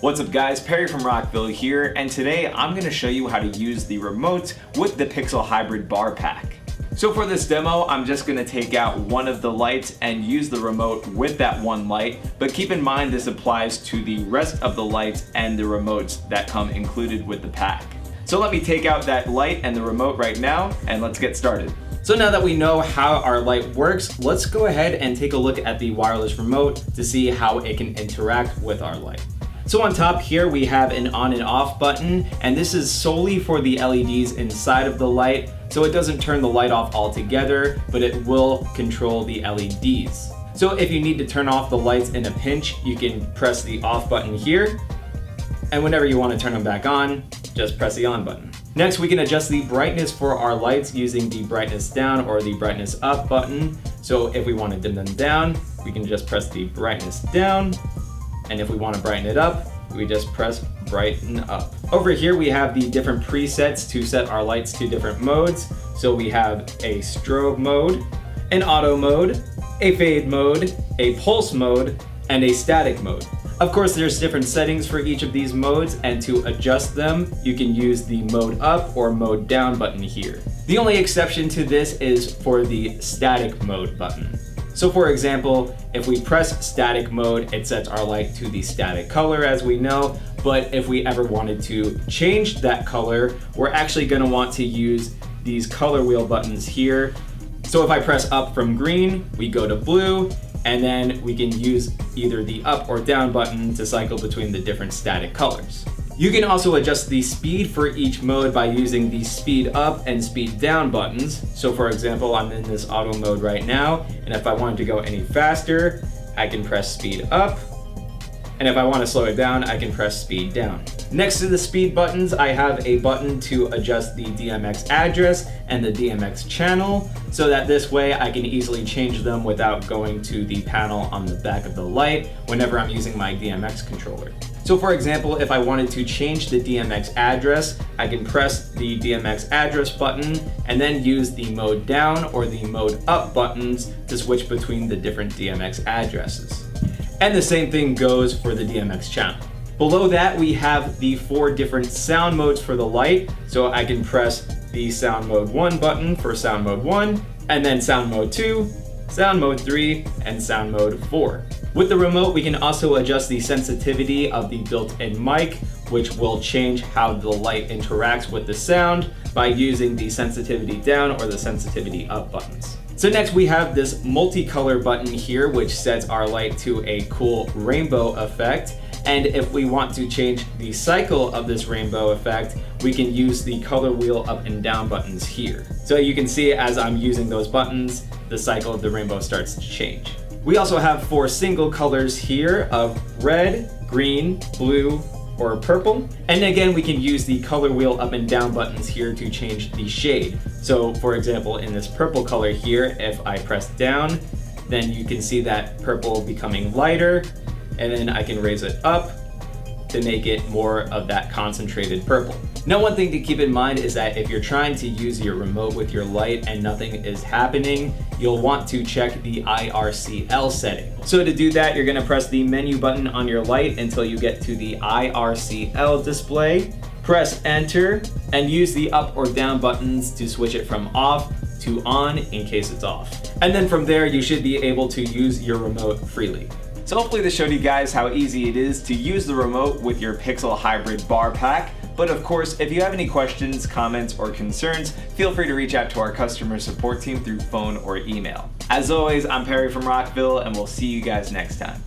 What's up guys, Perry from Rockville here, and today I'm going to show you how to use the remote with the Pixel Hybrid Bar Pack. So for this demo, I'm just going to take out one of the lights and use the remote with that one light, but keep in mind this applies to the rest of the lights and the remotes that come included with the pack. So let me take out that light and the remote right now, and let's get started. So now that we know how our light works, let's go ahead and take a look at the wireless remote to see how it can interact with our light. So on top here we have an on and off button, and this is solely for the LEDs inside of the light, so it doesn't turn the light off altogether, but it will control the LEDs. So if you need to turn off the lights in a pinch, you can press the off button here, and whenever you want to turn them back on, just press the on button. Next, we can adjust the brightness for our lights using the brightness down or the brightness up button. So if we want to dim them down, we can just press the brightness down. And if we want to brighten it up, we just press brighten up. Over here we have the different presets to set our lights to different modes. So we have a strobe mode, an auto mode, a fade mode, a pulse mode, and a static mode. Of course, there's different settings for each of these modes, and to adjust them, you can use the mode up or mode down button here. The only exception to this is for the static mode button. So for example, if we press static mode, it sets our light to the static color as we know, but if we ever wanted to change that color, we're actually gonna want to use these color wheel buttons here. So if I press up from green, we go to blue, and then we can use either the up or down button to cycle between the different static colors. You can also adjust the speed for each mode by using the speed up and speed down buttons. So for example, I'm in this auto mode right now, and if I wanted to go any faster, I can press speed up. And if I want to slow it down, I can press speed down. Next to the speed buttons, I have a button to adjust the DMX address and the DMX channel, so that this way I can easily change them without going to the panel on the back of the light whenever I'm using my DMX controller. So for example, if I wanted to change the DMX address, I can press the DMX address button and then use the mode down or the mode up buttons to switch between the different DMX addresses. And the same thing goes for the DMX channel. Below that, we have the 4 different sound modes for the light. So I can press the sound mode 1 button for sound mode 1, and then sound mode 2, sound mode 3, and sound mode 4. With the remote, we can also adjust the sensitivity of the built-in mic, which will change how the light interacts with the sound by using the sensitivity down or the sensitivity up buttons. So next we have this multicolor button here, which sets our light to a cool rainbow effect. And if we want to change the cycle of this rainbow effect, we can use the color wheel up and down buttons here. So you can see as I'm using those buttons, the cycle of the rainbow starts to change. We also have 4 single colors here of red, green, blue, or purple. And again, we can use the color wheel up and down buttons here to change the shade. So for example, in this purple color here, if I press down, then you can see that purple becoming lighter, and then I can raise it up to make it more of that concentrated purple. Now, one thing to keep in mind is that if you're trying to use your remote with your light and nothing is happening, you'll want to check the IRCL setting. So to do that, you're gonna press the menu button on your light until you get to the IRCL display, press enter, and use the up or down buttons to switch it from off to on in case it's off. And then from there, you should be able to use your remote freely. So hopefully this showed you guys how easy it is to use the remote with your Pixel Hybrid Bar Pack. But of course, if you have any questions, comments, or concerns, feel free to reach out to our customer support team through phone or email. As always, I'm Perry from Rockville, and we'll see you guys next time.